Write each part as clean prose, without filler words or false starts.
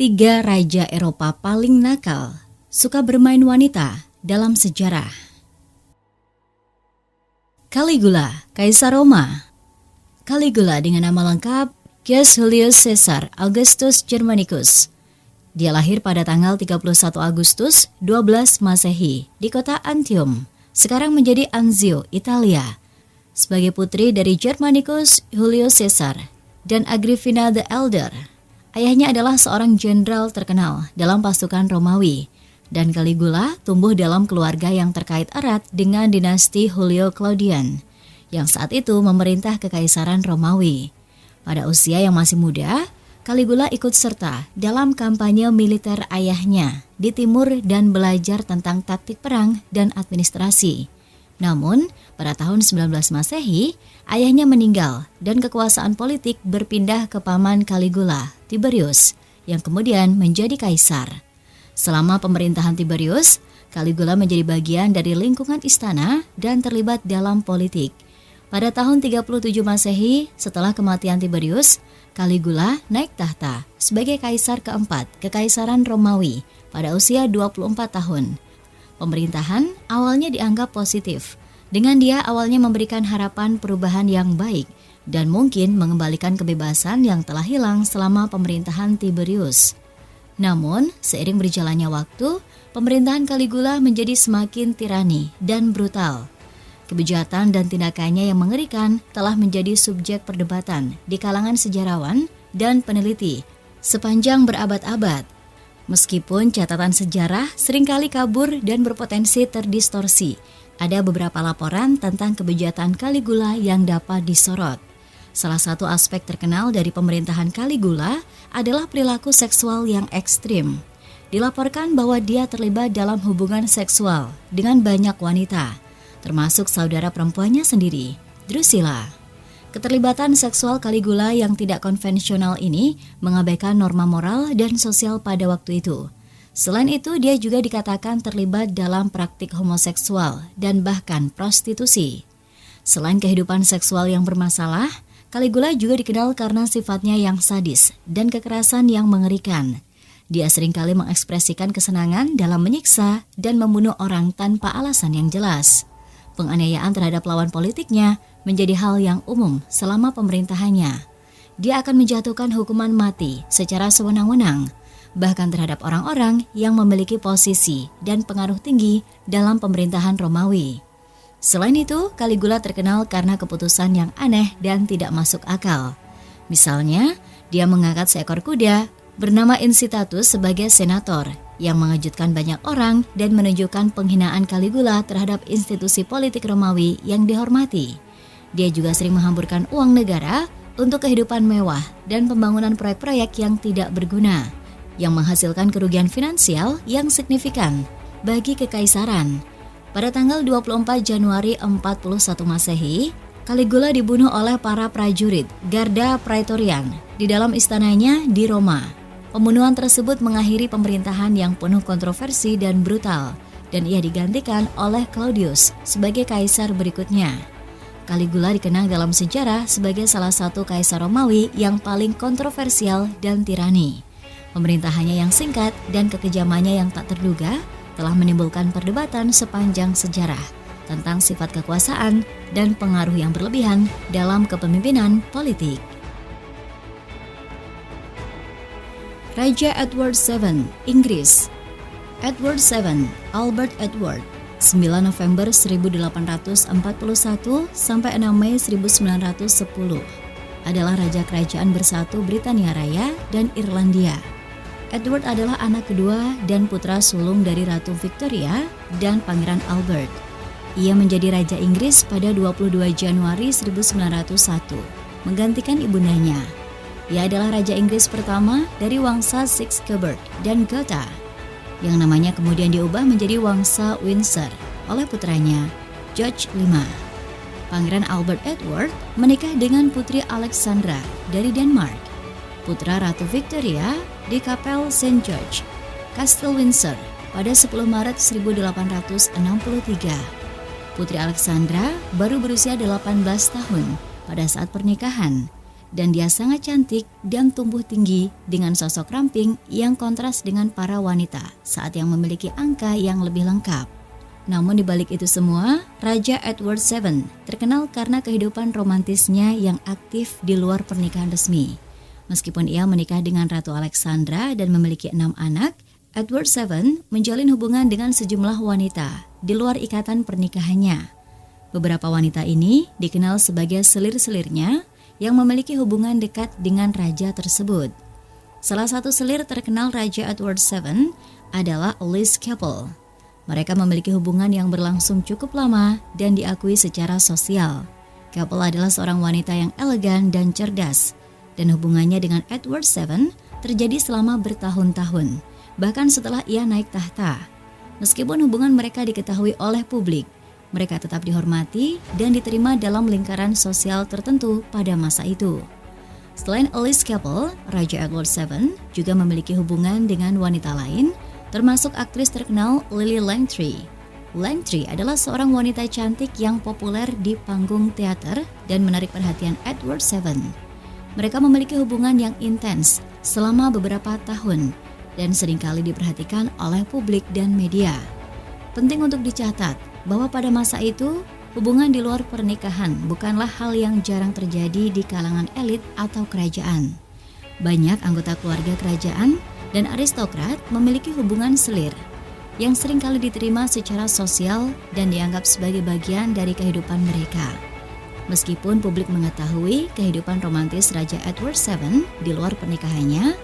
3 raja Eropa paling nakal, suka bermain wanita dalam sejarah. Caligula, Kaisar Roma. Caligula dengan nama lengkap Gaius Julius Caesar Augustus Germanicus. Dia lahir pada tanggal 31 Agustus 12 Masehi di kota Antium, sekarang menjadi Anzio, Italia, sebagai putri dari Germanicus Julius Caesar dan Agrippina the Elder. Ayahnya adalah seorang jenderal terkenal dalam pasukan Romawi, dan Caligula tumbuh dalam keluarga yang terkait erat dengan dinasti Julio Claudian, yang saat itu memerintah kekaisaran Romawi. Pada usia yang masih muda, Caligula ikut serta dalam kampanye militer ayahnya di timur dan belajar tentang taktik perang dan administrasi. Namun, pada tahun 19 Masehi, ayahnya meninggal dan kekuasaan politik berpindah ke paman Caligula, Tiberius, yang kemudian menjadi kaisar. Selama pemerintahan Tiberius, Caligula menjadi bagian dari lingkungan istana dan terlibat dalam politik. Pada tahun 37 Masehi, setelah kematian Tiberius, Caligula naik tahta sebagai kaisar keempat Kekaisaran Romawi pada usia 24 tahun. Pemerintahan awalnya dianggap positif. Dengan dia awalnya memberikan harapan perubahan yang baik dan mungkin mengembalikan kebebasan yang telah hilang selama pemerintahan Tiberius. Namun, seiring berjalannya waktu, pemerintahan Caligula menjadi semakin tirani dan brutal. Kebejatan dan tindakannya yang mengerikan telah menjadi subjek perdebatan di kalangan sejarawan dan peneliti sepanjang berabad-abad. Meskipun catatan sejarah seringkali kabur dan berpotensi terdistorsi, ada beberapa laporan tentang kebejatan Caligula yang dapat disorot. Salah satu aspek terkenal dari pemerintahan Caligula adalah perilaku seksual yang ekstrim. Dilaporkan bahwa dia terlibat dalam hubungan seksual dengan banyak wanita, termasuk saudara perempuannya sendiri, Drusilla. Keterlibatan seksual Caligula yang tidak konvensional ini mengabaikan norma moral dan sosial pada waktu itu. Selain itu, dia juga dikatakan terlibat dalam praktik homoseksual dan bahkan prostitusi. Selain kehidupan seksual yang bermasalah, Caligula juga dikenal karena sifatnya yang sadis dan kekerasan yang mengerikan. Dia seringkali mengekspresikan kesenangan dalam menyiksa dan membunuh orang tanpa alasan yang jelas. Penganiayaan terhadap lawan politiknya menjadi hal yang umum selama pemerintahannya. Dia akan menjatuhkan hukuman mati secara sewenang-wenang, bahkan terhadap orang-orang yang memiliki posisi dan pengaruh tinggi dalam pemerintahan Romawi. Selain itu, Caligula terkenal karena keputusan yang aneh dan tidak masuk akal. Misalnya, dia mengangkat seekor kuda bernama Incitatus sebagai senator, yang mengejutkan banyak orang dan menunjukkan penghinaan Caligula terhadap institusi politik Romawi yang dihormati. Dia juga sering menghamburkan uang negara untuk kehidupan mewah dan pembangunan proyek-proyek yang tidak berguna, yang menghasilkan kerugian finansial yang signifikan bagi kekaisaran. Pada tanggal 24 Januari 41 Masehi, Caligula dibunuh oleh para prajurit Garda Praetorian di dalam istananya di Roma. Pembunuhan tersebut mengakhiri pemerintahan yang penuh kontroversi dan brutal, dan ia digantikan oleh Claudius sebagai kaisar berikutnya. Caligula dikenang dalam sejarah sebagai salah satu kaisar Romawi yang paling kontroversial dan tirani. Pemerintahannya yang singkat dan kekejamannya yang tak terduga telah menimbulkan perdebatan sepanjang sejarah tentang sifat kekuasaan dan pengaruh yang berlebihan dalam kepemimpinan politik. Raja Edward VII, Inggris. Edward VII, Albert Edward, 9 November 1841 sampai 6 Mei 1910, adalah Raja Kerajaan Bersatu Britania Raya dan Irlandia. Edward adalah anak kedua dan putra sulung dari Ratu Victoria dan Pangeran Albert. Ia menjadi Raja Inggris pada 22 Januari 1901, menggantikan ibundanya. Ia adalah Raja Inggris pertama dari Wangsa Sigscoburg dan Gotha, yang namanya kemudian diubah menjadi Wangsa Windsor oleh putranya, George V. Pangeran Albert Edward menikah dengan Putri Alexandra dari Denmark, putra Ratu Victoria di Kapel St. George, Kastel Windsor pada 10 Maret 1863. Putri Alexandra baru berusia 18 tahun pada saat pernikahan. dan dia sangat cantik dan tumbuh tinggi dengan sosok ramping yang kontras dengan para wanita saat yang memiliki angka yang lebih lengkap. Namun di balik itu semua, Raja Edward VII terkenal karena kehidupan romantisnya yang aktif di luar pernikahan resmi. Meskipun ia menikah dengan Ratu Alexandra dan memiliki 6 anak, Edward VII menjalin hubungan dengan sejumlah wanita di luar ikatan pernikahannya. Beberapa wanita ini dikenal sebagai selir-selirnya yang memiliki hubungan dekat dengan raja tersebut. Salah satu selir terkenal Raja Edward VII adalah Alice Keppel. Mereka memiliki hubungan yang berlangsung cukup lama dan diakui secara sosial. Keppel adalah seorang wanita yang elegan dan cerdas, dan hubungannya dengan Edward VII terjadi selama bertahun-tahun, bahkan setelah ia naik tahta. Meskipun hubungan mereka diketahui oleh publik, mereka tetap dihormati dan diterima dalam lingkaran sosial tertentu pada masa itu. Selain Alice Keppel, Raja Edward VII juga memiliki hubungan dengan wanita lain, termasuk aktris terkenal Lily Langtry. Langtry adalah seorang wanita cantik yang populer di panggung teater dan menarik perhatian Edward VII. Mereka memiliki hubungan yang intens selama beberapa tahun dan seringkali diperhatikan oleh publik dan media. Penting untuk dicatat bahwa pada masa itu, hubungan di luar pernikahan bukanlah hal yang jarang terjadi di kalangan elit atau kerajaan. Banyak anggota keluarga kerajaan dan aristokrat memiliki hubungan selir yang seringkali diterima secara sosial dan dianggap sebagai bagian dari kehidupan mereka. Meskipun publik mengetahui kehidupan romantis Raja Edward VII di luar pernikahannya,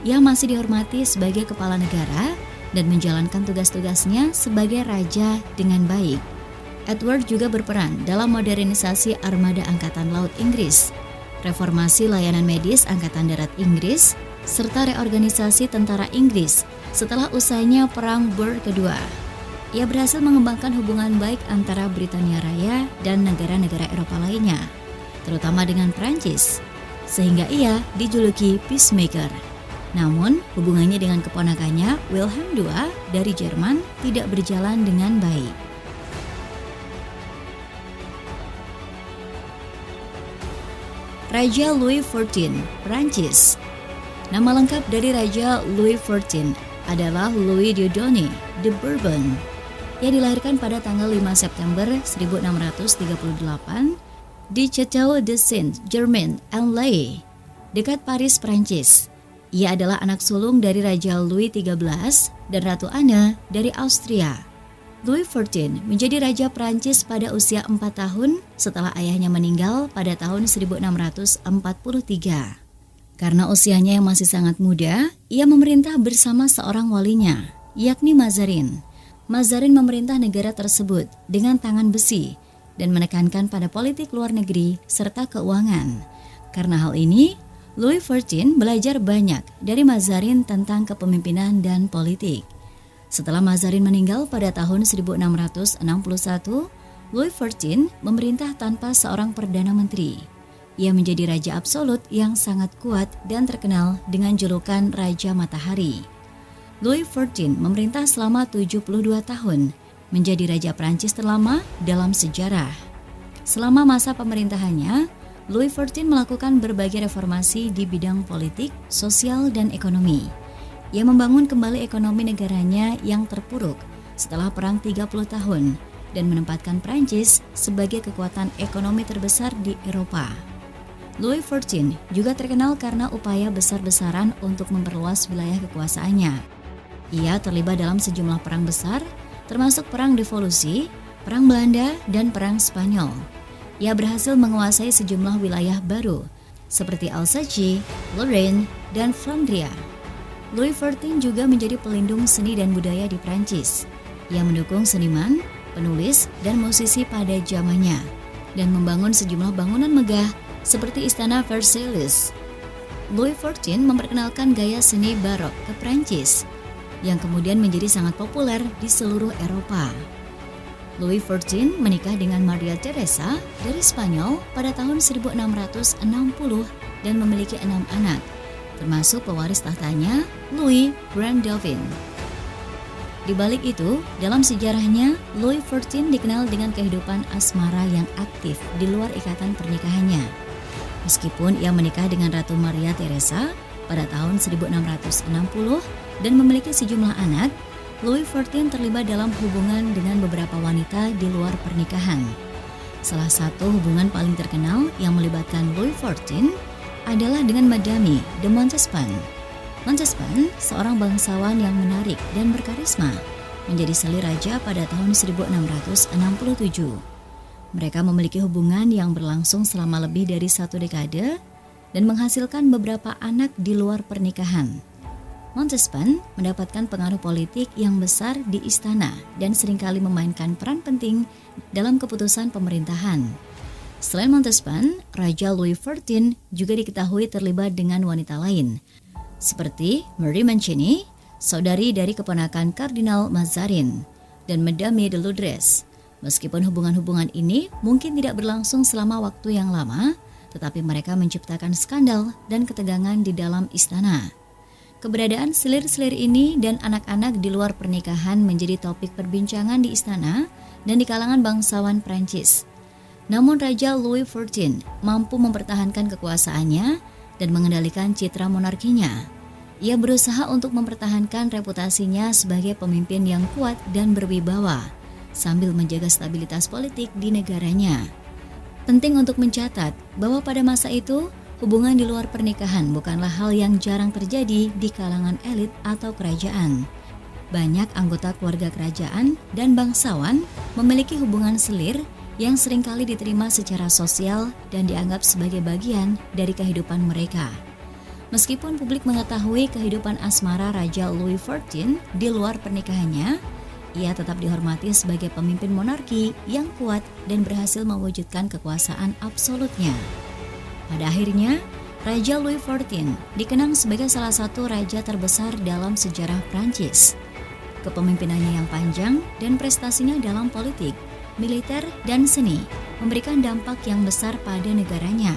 ia masih dihormati sebagai kepala negara dan menjalankan tugas-tugasnya sebagai raja dengan baik. Edward juga berperan dalam modernisasi armada Angkatan Laut Inggris, reformasi layanan medis Angkatan Darat Inggris, serta reorganisasi tentara Inggris setelah usainya Perang Boer Kedua. Ia berhasil mengembangkan hubungan baik antara Britania Raya dan negara-negara Eropa lainnya, terutama dengan Prancis, sehingga ia dijuluki Peacemaker. Namun, hubungannya dengan keponakannya Wilhelm II dari Jerman tidak berjalan dengan baik. Raja Louis XIV, Prancis. Nama lengkap dari Raja Louis XIV adalah Louis Dieudonné de Bourbon. Ia dilahirkan pada tanggal 5 September 1638 di Château de Saint-Germain-en-Laye, dekat Paris, Prancis. Ia adalah anak sulung dari Raja Louis XIII dan Ratu Anne dari Austria. Louis XIV menjadi Raja Prancis pada usia 4 tahun setelah ayahnya meninggal pada tahun 1643. Karena usianya yang masih sangat muda, ia memerintah bersama seorang walinya, yakni Mazarin. Mazarin memerintah negara tersebut dengan tangan besi dan menekankan pada politik luar negeri serta keuangan. Karena hal ini, Louis XIV belajar banyak dari Mazarin tentang kepemimpinan dan politik. Setelah Mazarin meninggal pada tahun 1661, Louis XIV memerintah tanpa seorang perdana menteri. Ia menjadi raja absolut yang sangat kuat dan terkenal dengan julukan Raja Matahari. Louis XIV memerintah selama 72 tahun, menjadi raja Prancis terlama dalam sejarah. Selama masa pemerintahannya, Louis XIV melakukan berbagai reformasi di bidang politik, sosial, dan ekonomi. Ia membangun kembali ekonomi negaranya yang terpuruk setelah Perang 30 tahun dan menempatkan Prancis sebagai kekuatan ekonomi terbesar di Eropa. Louis XIV juga terkenal karena upaya besar-besaran untuk memperluas wilayah kekuasaannya. Ia terlibat dalam sejumlah perang besar, termasuk Perang Devolusi, Perang Belanda, dan Perang Spanyol. Ia berhasil menguasai sejumlah wilayah baru, seperti Alsace, Lorraine, dan Flandria. Louis XIV juga menjadi pelindung seni dan budaya di Prancis. Ia mendukung seniman, penulis, dan musisi pada zamannya, dan membangun sejumlah bangunan megah seperti Istana Versailles. Louis XIV memperkenalkan gaya seni barok ke Prancis, yang kemudian menjadi sangat populer di seluruh Eropa. Louis XIV menikah dengan Maria Teresa dari Spanyol pada tahun 1660 dan memiliki 6 anak, termasuk pewaris tahtanya Louis Grand Dauphin. Di balik itu, dalam sejarahnya, Louis XIV dikenal dengan kehidupan asmara yang aktif di luar ikatan pernikahannya. Meskipun ia menikah dengan Ratu Maria Theresa pada tahun 1660 dan memiliki sejumlah anak, Louis XIV terlibat dalam hubungan dengan beberapa wanita di luar pernikahan. Salah satu hubungan paling terkenal yang melibatkan Louis XIV adalah dengan Madame de Montespan. Montespan, seorang bangsawan yang menarik dan berkarisma, menjadi seli raja pada tahun 1667. Mereka memiliki hubungan yang berlangsung selama lebih dari 1 dekade dan menghasilkan beberapa anak di luar pernikahan. Montespan mendapatkan pengaruh politik yang besar di istana dan seringkali memainkan peran penting dalam keputusan pemerintahan. Selain Montespan, Raja Louis XIV juga diketahui terlibat dengan wanita lain, seperti Marie Mancini, saudari dari keponakan Kardinal Mazarin, dan Madame de Lourdes. Meskipun hubungan-hubungan ini mungkin tidak berlangsung selama waktu yang lama, tetapi mereka menciptakan skandal dan ketegangan di dalam istana. Keberadaan selir-selir ini dan anak-anak di luar pernikahan menjadi topik perbincangan di istana dan di kalangan bangsawan Prancis. Namun Raja Louis XIV mampu mempertahankan kekuasaannya dan mengendalikan citra monarkinya. Ia berusaha untuk mempertahankan reputasinya sebagai pemimpin yang kuat dan berwibawa, sambil menjaga stabilitas politik di negaranya. Penting untuk mencatat bahwa pada masa itu, hubungan di luar pernikahan bukanlah hal yang jarang terjadi di kalangan elit atau kerajaan. Banyak anggota keluarga kerajaan dan bangsawan memiliki hubungan selir yang seringkali diterima secara sosial dan dianggap sebagai bagian dari kehidupan mereka. Meskipun publik mengetahui kehidupan asmara Raja Louis XIV di luar pernikahannya, ia tetap dihormati sebagai pemimpin monarki yang kuat dan berhasil mewujudkan kekuasaan absolutnya. Pada akhirnya, Raja Louis XIV dikenang sebagai salah satu raja terbesar dalam sejarah Prancis. Kepemimpinannya yang panjang dan prestasinya dalam politik, militer, dan seni memberikan dampak yang besar pada negaranya.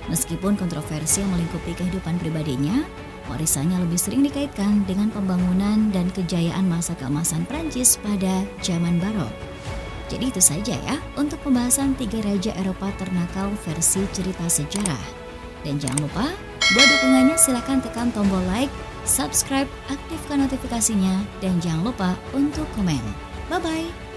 Meskipun kontroversi yang melingkupi kehidupan pribadinya, warisannya lebih sering dikaitkan dengan pembangunan dan kejayaan masa keemasan Prancis pada zaman barok. Jadi itu saja ya untuk pembahasan 3 raja Eropa ternakal versi cerita sejarah. Dan jangan lupa, buat dukungannya silakan tekan tombol like, subscribe, aktifkan notifikasinya, dan jangan lupa untuk komen. Bye-bye!